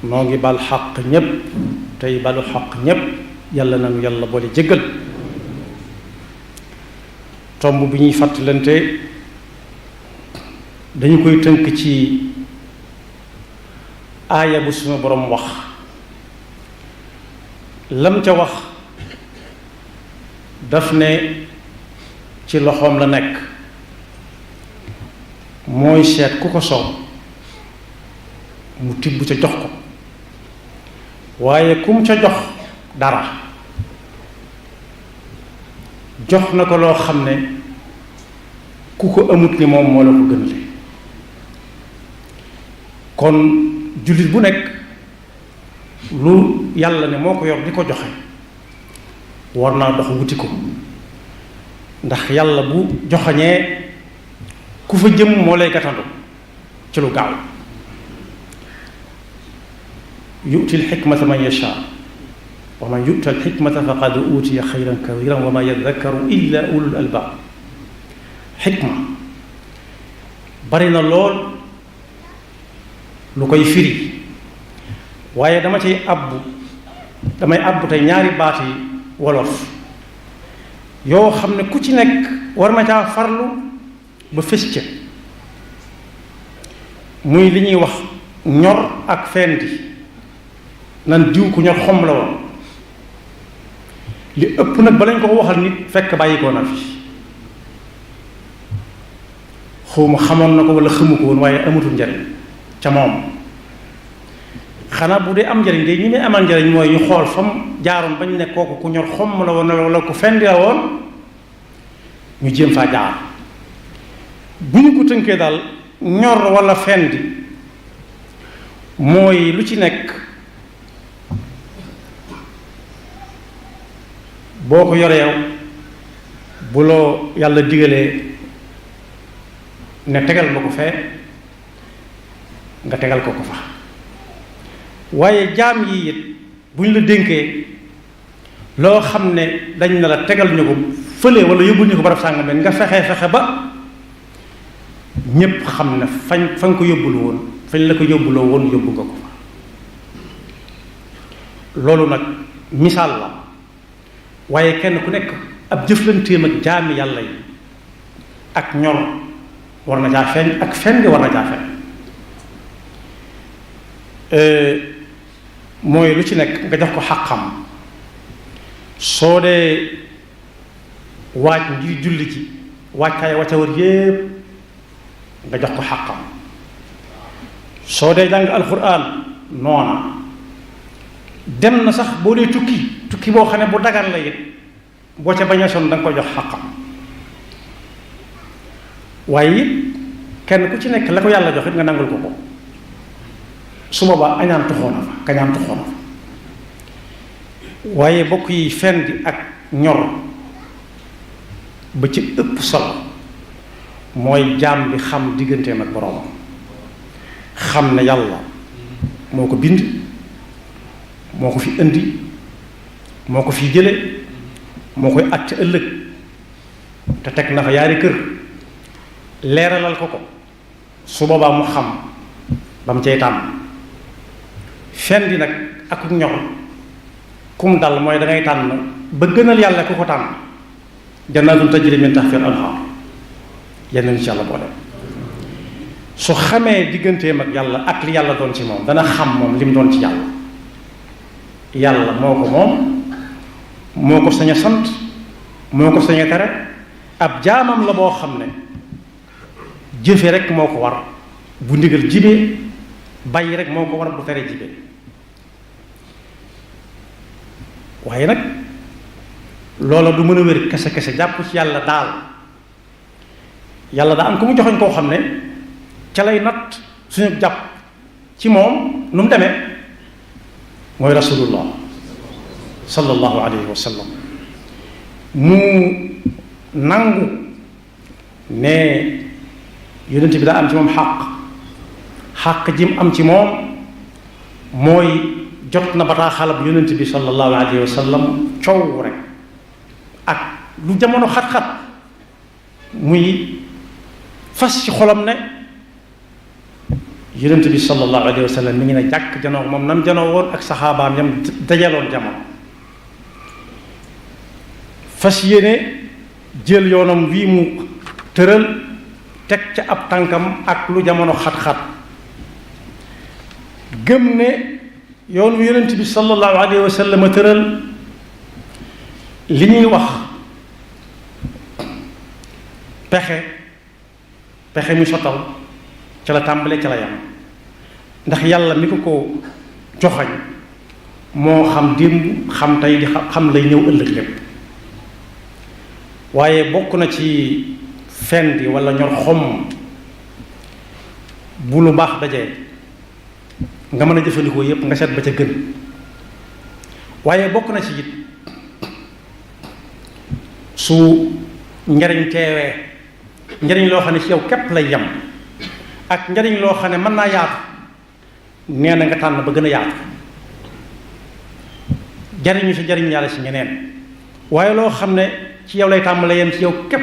noo ngi bal xaq ñépp tey balu xaq ñépp yàlla nanu yàlla boole jéggal. tomb bi ñuy fàttalante dañu koy tënk ci aaya bu suñu boroom wax lam ca wax daf ne ci loxoom la nekk mooy seet ku ko soow mu tibb ca jox ko waaye kum ca jox dara jox na ko loo xam ne ku ko amut ni moom moo la ko gënale. kon jullit bu nekk lu yàlla ne moo ko yor di ko joxe war naa dox wuti ko, ndax yàlla bu joxañee ku fa jëm moo lay gàttandu ci lu gaaw. yu'til hikmata man yasha wa man yu'tal hikmata faqad utiya xayran kathiran wa ma yadhakkaru illa ulul albab. xikma bari na lool lu koy firi, waaye damay àbbu tey ñaari baati wolof yoo xam ne ku ci nekk war na caa farlu ba fës ca, muy li ñuy wax ñor ak fendi. nan diw ku ñor xom la woon, li ëpp nag ba lañ ko waxal nit fekk bàyyi ko na fi, xawma xamoon na ko wala xamu ko woon waaye amatul njariñ ca moom. xanaa bu dee am njariñ de ñi muy amal njariñ mooy ñu xool fam jaaroon bañ ne kooku ku ñor xomm la woon wala ku fendi la woon ñu jéem faa jaar. bu ñu ko tënkee daal ñor wala fendi mooy lu ci nekk boo ko yoree yow bu loo yàlla digalee ne tegal ma ko fee nga tegal ko ko fa. waaye jaam yi it bu ñu la dénkee loo xam ne dañ na la tegal ñu ko fële wala yóbbul ñu ko barab sàngam ne nga fexe ba ñépp xam ne fa nga ko yóbbulu woon fañ la ko yóbbuloo woon yóbbu nga ko fa. loolu nag misaal la, waaye kenn ku nekk ab jëflanteem ak jaami yàlla yi ak ñor war na caa feeñ ak fen gi war na caa feeñ. mooy lu ci nekk nga jox ko xàqam. soo dee waaj ngir julli ci waajtaay wa ca war yépp nga jox ko xàqam. soo dee jàng alxuraan noona. dem na sax boo dee tukki boo xam ne bu dagan la it boo ca bañ a sonn da nga koy jox xàqam. waaye it kenn ku ci nekk la ko yàlla jox it nga nangul ko ko. su boobaa añaan tuxoona fa kañaan tuxoona fa. waaye bokk yi fendi ak ñor ba ci ëpp solo mooy jaam bi xam digganteem ak boroomam, xam ne yàlla moo ko bind, moo ko fi indi, moo ko fi jële, moo koy àtte ëllëg te teg na fa yaari kër leeralal ko ko. su boobaa mu xam ba mu cay tànn. fendi nag ak ñor kum dal mooy da ngay tànn ba gënal yàlla ku ko tànn. jannaatun tajri min tahtiha al-anhaar yenn insha Allah boole. su xamee digganteem ak yàlla ak li yàlla doon ci moom dana xam moom li mu doon ci yàlla. yàlla moo ko moom, moo ko sañ a sant, moo ko sañ a tere. ab jaamam la boo xam ne jëfe rek moo ko war bu ndigal jibee, bàyyi rek moo ko war bu tere jibee. waaye nag loola du mën a wér kese jàpp ci yàlla daal. yàlla daa am ku mu joxoñ koo xam ne ca lay natt suñu jàpp ci moom nu mu demee. mooy rasulullah sallallahu alayhi wa sallam. mu nangu ne yonent bi daa am ci moom xàq ji mu am ci moom mooy jot na bataaxalab yonent bi sallallahu alayhi wa sallam coow rek ak lu jamono xat-xat muy fas ci xolam ne yonent bi sallallahu alayhi wa sallam mi ngi ne jàkk janoo moom nam janoo woon ak saxaabaam yam dajaloon jamono fas yéene jël yoonam wii mu tëral teg ca ab tànkam ak lu jamono xat-xat gëm ne yoon wi yonent bi sallallahu alayhi wa sallam tëral li ñuy wax pexe mi sottal ca la tàmbale ca la yam ndax yàlla mi ko joxañ moo xam démb xam tey di xam lay ñëw ëllëg lépp waaye bokk na ci fendi wala ñor xomm bu lu baax dajee nga mën a jëfandikoo yépp nga seet ba ca gën waaye bokk na ci it su njariñ teewee njariñ loo xam ne ci yow képp lay yem ak njariñ loo xam ne mën naa yaatu nee na nga tànn ba gën a yaatu jariñu si jariñ yàlla si ñeneen waaye loo xam ne ci yow lay tàmbale yem ci yow képp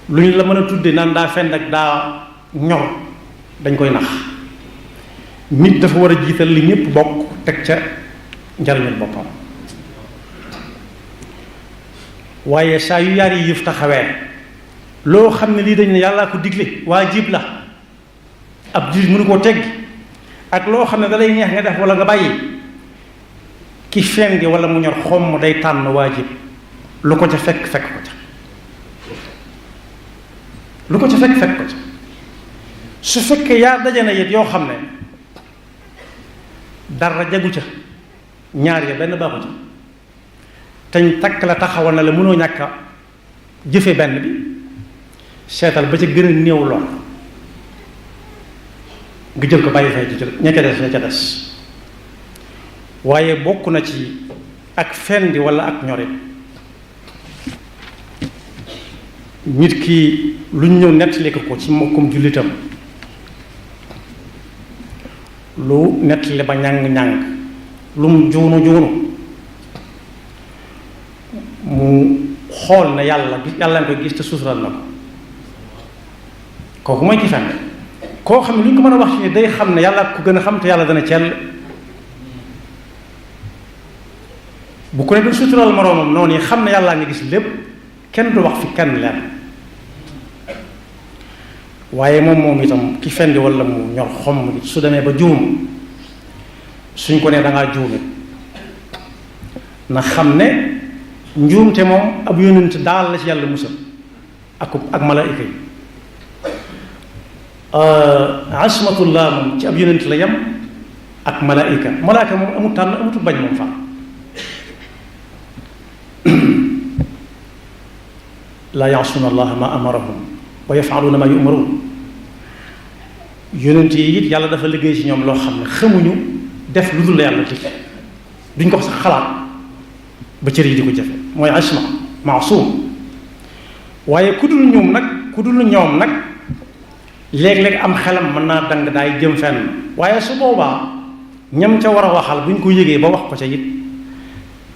lu ñu la mën a tudde naan daa fend ak daa ñor dañ koy nax nit dafa war a jiital li ñépp bokk teg ca njariñul boppam waaye saa yu yaar yi yëf taxawee loo xam ne lii dañ ne yàllaa ko digle waajib la ab jullit mënu koo teggi ak loo xam ne da lay neex nga def wala nga bàyyi ki fendi wala mu ñor xomm day tànn waajib lu ko ca fekk ko ca lu ko ca fekk ko ca su fekkee yaa daje na yit yoo xam ne dara jagu ca ñaar ya benn baaxu ca teñ takk la taxawal na la mënoo ñàkk a jëfe benn bi seetal ba ca gën a néew lool nga jël ko bàyyi fay ci ña ca des waaye bokk na ci ak fendi wala ak ñorit nit ki lu ñu ñëw nettali ko ci mbokkum jullitam lu nettali ba ñàng-ñàng lu mu juunu mu xool ne yàlla nga koy gis te suusural na ko kooku mooy ki fenn koo xam ne lu ñu ko mën a wax ci ne day xam ne yàlla ku gën a xam te yàlla dana cell bu ko ne du suusural moroomam noonu yi xam ne yàllaa nga gis lépp kenn du wax fi kenn leen waaye moom itam ki fendi wala mu ñor xomm su demee ba juum suñ ko ne dangaa juumit na xam ne njuumte moom ab yonent daal la ci yàlla musal ak malaayika yi asmatullah moom ci ab yonent la yem ak malaayika moom amut tànn amutul bañ moom fa laa yaasuuna allaha ma amarahum wa yafaluuna ma yumaruun yonent yi it yàlla dafa liggéey ci ñoom loo xam ne xamuñu def lu dul la yàlla dig duñ ko sax xalaat ba cër yi di ko jafe mooy asma maasum waaye ku dul ñoom nag léeg-léeg am xelam mën naa dang daay jëm fenn waaye su boobaa ñam ca war a waxal bu ñu ko yëgee ba wax ko ca it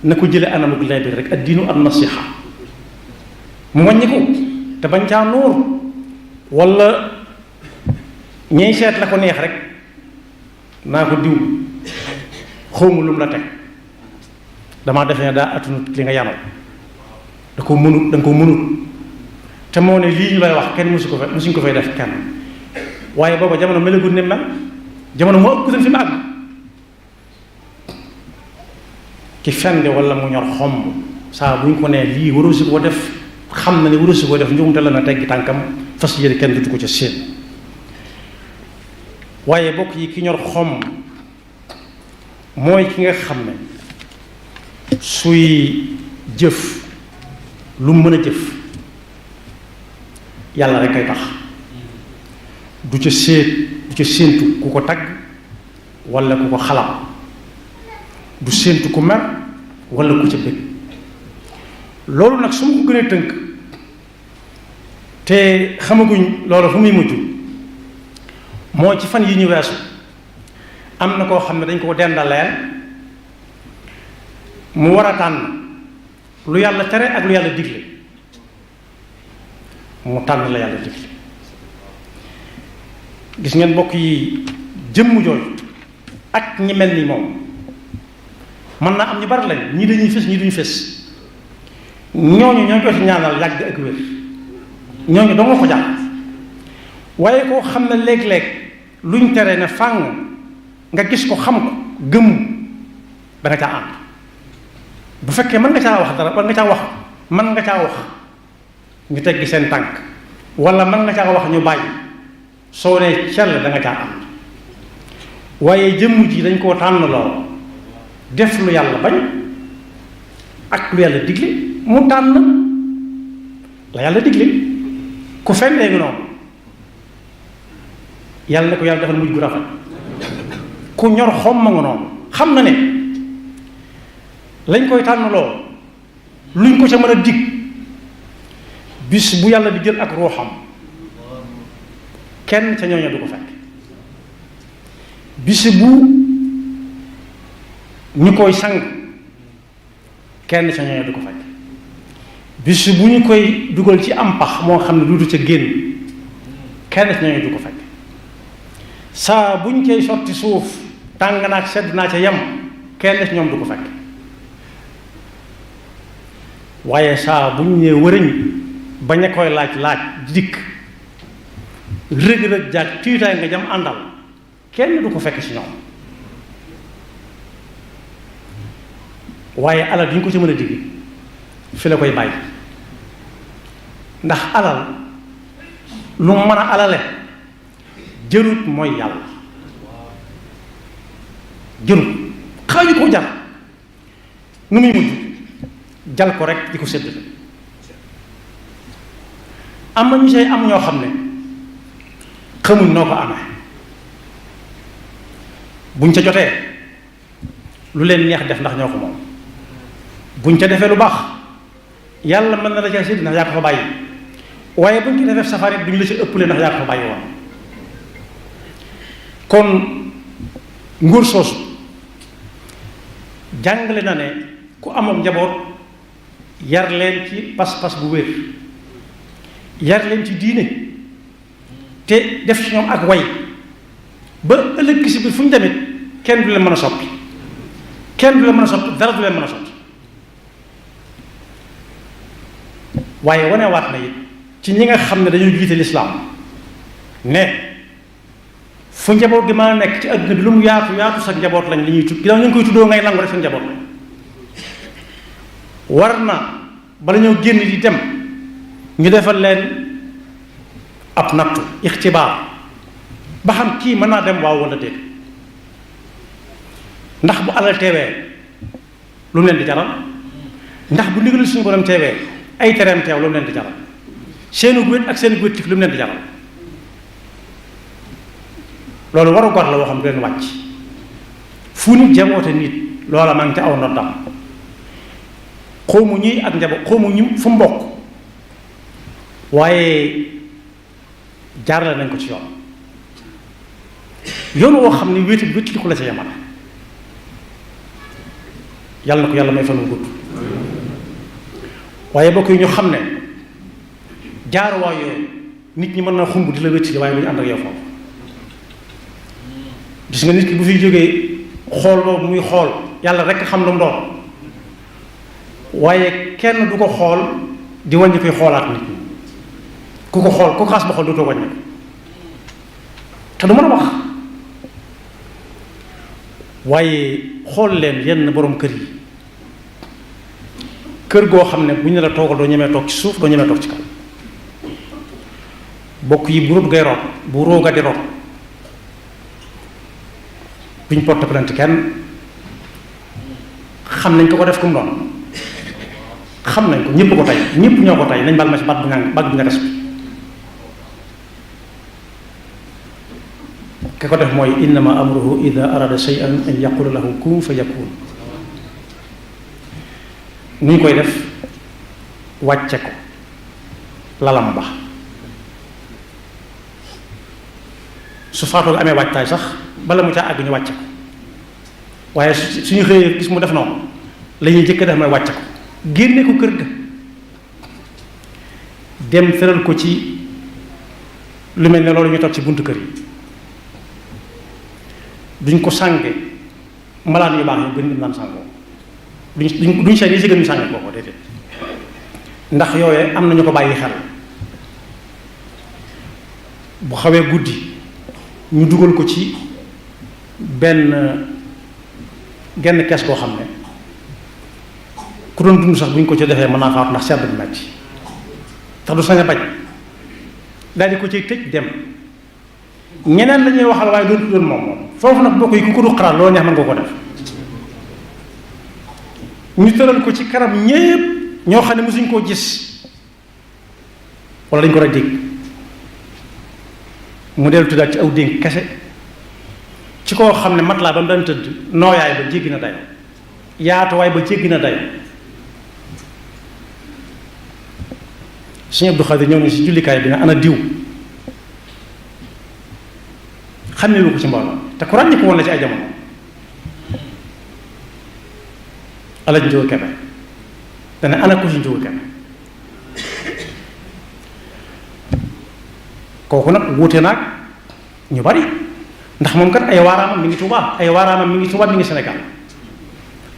na ko jële anamuk lay bi rek ad diinu an nasiha mu wàññi ko te bañ caa nuur wala ñey seet la ko neex rek naa ko diw xawma lu mu la teg damaa defe ne daa atunut li nga yanal da ko mënut te moo ne lii ñu lay wax kenn musuñ ko fay def kenn waaye booba jamono melagul ne mel jamono moo ëpp fi mu àgg ki fendi wala mu ñor xomb saa bu ñu ko nee lii waru si ko def xam na ne waru si ko def njuumte la na teggi tànkam fas yéene kenn dutu ko ca séen waaye bokk yi ki ñor xomb mooy ki nga xam ne suy jëf lu mën a jëf yàlla rek kay tax du ca séentu ku ko tagg wala ku ko xalaat du séentu ku mer wala ku ca bëgg loolu nag su ma ko gënee tënk te xamaguñ loolu fu muy mujj moo ci fan yi ñu weesu am na koo xam ne dañ ko dendaleel mu war a tànn lu yàlla tere ak lu yàlla digle mu tànn la yàlla digle gis ngeen mbokk yi jëmm jooju ak ñi mel ni moom mën naa am ñu bari lañ ñii dañuy fés ñii duñu fés ñooñu ñoo koy ñaanal yàgg ak wér ñooñu doo nga ko jàpp waaye koo xam ne léeg-léeg luñ tere ne fàng nga gis ko xam ko gëmm da nga caa ànd bu fekkee mën nga caa wax dara mën nga caa wax mën nga caa wax ñu teggi seen tànk wala mën nga caa wax ñu bàyyi soo nee cell da nga caa ànd waaye jëmm ji dañ koo tànn lool def lu yàlla bañ ak lu yàlla digle mu tànn la yàlla digle ku fendee ngi noonu yàlla ne ko yàlla defal mujj gu rafet ku ñor xom ma nga noonu xam na ne lañ koy tànn lool luñ ko ca mën a dig bis bu yàlla di jël ak ruuxam kenn ca ñooña du ko fekk bis bu ñu koy sang kenn ca ñooña du ko fekk bis bu ñu koy dugal ci am pax moo xam ne duutu ca génn kenn ca ñooña du ko fekk saa buñ koy sotti suuf tàng naak sedd naa ca yem kenn ca ñoom du ko fekk waaye saa buñ ñee wërëñ bañ a koy laaj dikk rëg-rëg jaag tiitaay nga jam àndal kenn du ko fekk ci ñoom waaye alal du ñu ko ci mën a digg fi la koy bàyyi ndax alal lu mën a alale jërut mooy yàlla jërut xaaju ko jar nu muy mujj jal ko rek di ko sédd am na ñu say am ñoo xam ne xamuñ noo ko amee buñ ca jotee lu leen neex def ndax ñoo ko moom buñ ca defee lu baax yàlla mën na la ca sédd ndax yaa ko fa bàyyi waaye buñ ci defee safari duñ la ci ëppale ndax yaa ko fa bàyyi woon kon nguur soosu jàngale na ne ku amoon njaboot yar leen ci pas-pas bu wér yar leen ci diine te def ci ñoom ak way ba ëllëg si biir fu ñu demit kenn du leen mën a soppi kenn du leen mën a soppi dara du leen mën a soppi waaye wanewaat na it ci ñi nga xam ne dañoo jiite lislaam ne fu njaboot gi mën a nekk ci adduna bi lu mu yaatu yaatu sa njaboot lañ li ñuy tudd ginnaaw ñu ngi koy tuddoo ngay nangu rek sa njaboot lañ war na bala ñoo génn di dem ñu defal leen ab nattu ixtibaar ba xam kii mën naa dem waaw wala déet ndax bu alal teewee lu mu leen di jaral ndax bu ndigal suñu borom teewee ay tereem teew lu mu leen di jaral seenu wét ak seen wéttif lu mu leen di jaral loolu waru gor la woo xam du leen wàcc fu nit jaboote nit loola maa ngi ca aw ndoddam xawmu ñuy ak njaboot xawmu ñu fu mbokk waaye jaarale nañ ko ci yoon woo xam ne wéeti wétti ko la ca yamale yàlla na ko yàlla may fan wu gudd waaye bokk yi ñu xam ne jaaruwaay yooyu nit ñi mën na xumb di la wétti waaye bu ñu ànd ak yow foofu gis nga nit ki bu fiy jógee xool boobu muy xool yàlla rekk xam lu mu doon waaye kenn du ko xool di wàññi koy xoolaat nit ñi ku ko xool ku xaas ba xool dootoo wàññi te du mën a wax waaye xool leen yenn borom kër yi kër goo xam ne bu ñu la toogal doo ñemee toog ci suuf doo ñemee toog ci kaw bokk yi bu rut ngay root bu rooga di root duñ porte plainte kenn xam nañ ko def ku mu doon xam nañ ko ñëpp ko tey ñëpp ñoo ko tey nañ bal ma ci baat bu ñagas bi ki ko def mooy innama amruhu ida arada shay'an an yaqula lahu kun fa yakun ni ñu koy def wàcce ko lalam ba su faatoo amee wàccaay sax bala mu caa àgg ñu wàcce ko waaye suñu xëyee gis mu def noonu la ñuy jëkk def mooy wàcce ko génne ko kër ga dem feral ko ci lu mel ne loolu ñu toog ci buntu kër yi duñ ko sànge malaan yu baax yi gën naan sàngoo duñ seen yi si gën ñu sànge kooko déedéet ndax yooye am nañu ko bàyyi xel bu xawee guddi ñu dugal ko ci genn kees koo xam ne ku doon dund sax bu ñu ko ci defee mën naa faatu ndax sedd bu metti tax du sañ a bañ daal di ko ci tëj dem ñeneen la ñuy waxal waaye doon moom foofu nag bokk yi ku ko du xalaat loolu neex mën nga ko def ñu tëral ko ci kanam ñépp ñoo xam ne mosuñ koo gis wala dañ ko rek dégg mu dellu tuddaat ci aw dénk kese ci koo xam ne mat laa ba mu daan tëdd nooyaay ba jéggi na dayo yaatuwaay ba jéggi na dayo Sëñ Abdou Khadir ñëw na si jullikaay bi ne ana diw xam ne lu ko ci mbooloo te ku ràññi ko woon la ci ay jamono alañ njóor kebe dana ana ko si njóor kebe kooku nag wuute naag ñu bari ndax moom kat ay waaraamam mi ngi Tuubaa ay waaraamam mi ngi Tuubaa mi ngi Sénégal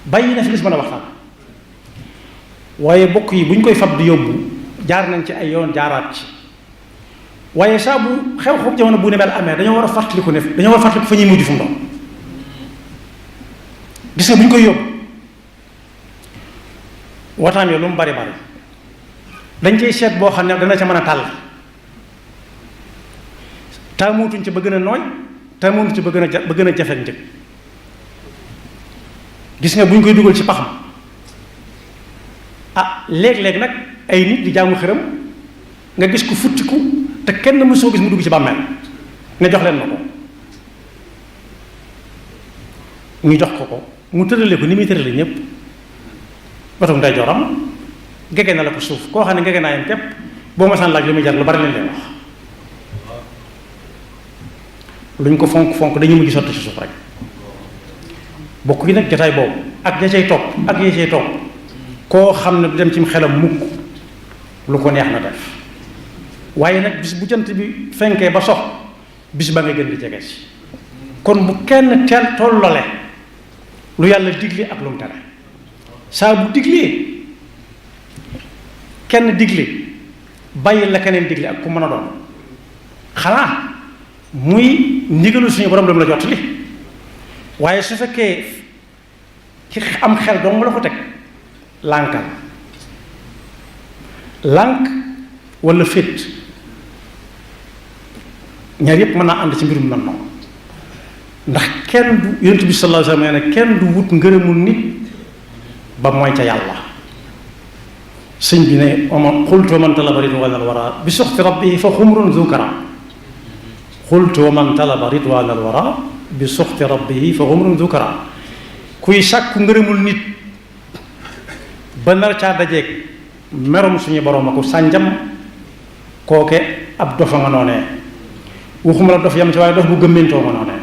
bàyyi na fi gis mën a waxtaan waaye bokk yi bu ñu koy fab di yóbbu jaar nañ ci ay yoon jaaraat ci waaye saa bu xew-xew jamono bu ne mel amee dañoo war a fàttaliku ne dañoo war a fàttaliku fa ñuy mujj fu mu doon gis nga bu ñu koy yóbbu wataam yo lu mu bari bari dañ cay seet boo xam ne dana ca mën a tàll taamutuñ ci ba gën a nooy taamutuñ ci ba gën a jafe njëg gis nga bu ñu koy dugal ci paxam léeg-léeg nag ay nit di jaamu xërëm nga gis ko futtiku te kenn mësoo gis mu dugg ci bàmmeel ne jox leen ma ko ñu jox ko mu tërale ko ni muy tërale ñépp batum nday joram gege na la ko suuf koo xam ne gege naa yam képp boo ma saan laaj li muy jar lu bari leen leen wax luñ ko fonk fonk dañu mujj sotti ci suuf rek bokk yi nag jotaay boobu ak ya cay topp ak ya cay topp koo xam ne du dem ci xelam mukk lu ko neex na def waaye nag bis bu jant bi fenkee ba sox bis ba nga gën di jege si kon bu kenn teel tollale lu yàlla digle ak lu mu tere saa bu diglee kenn digle bàyyi la keneen digle ak ku mën a doon xanaa muy ndigalu suñu borom la jot li waaye su fekkee ci am xel dong la ko teg lànkal lànk walla féet ñaar yépp mën naa ànd ci mbirum nan noonu ndax kenn du yonent bi sallallahu alayhi wa sallam nee na kenn du wut ngërëmul nit ba mooy ca yàlla sëñ bi ne oma xultu wa man talaba ridwaanal wara bi suxti rabbihi fa xumrun zukara xultu wa man talaba ridwaanal wara bi suxti rabbihi fa xumrun zukara kuy sàkku ngërëmul nit ba nar caa dajeeg merom suñu borom ako sànjam kooke ab dofa nga noonee waxuma la dof yam ci waaye dof bu gëmmentoo nga noonee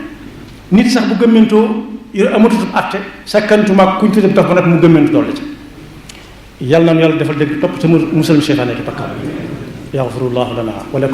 nit sax bu gëmmentoo yor amatutub àtte sakkantuma kuñ tuddee dof ba nag mu gëmmentu dolli ci yàlla na nu yàlla defal dégg topp te musal seytaane ki bakkaar yaxfirullahu lana wa lakum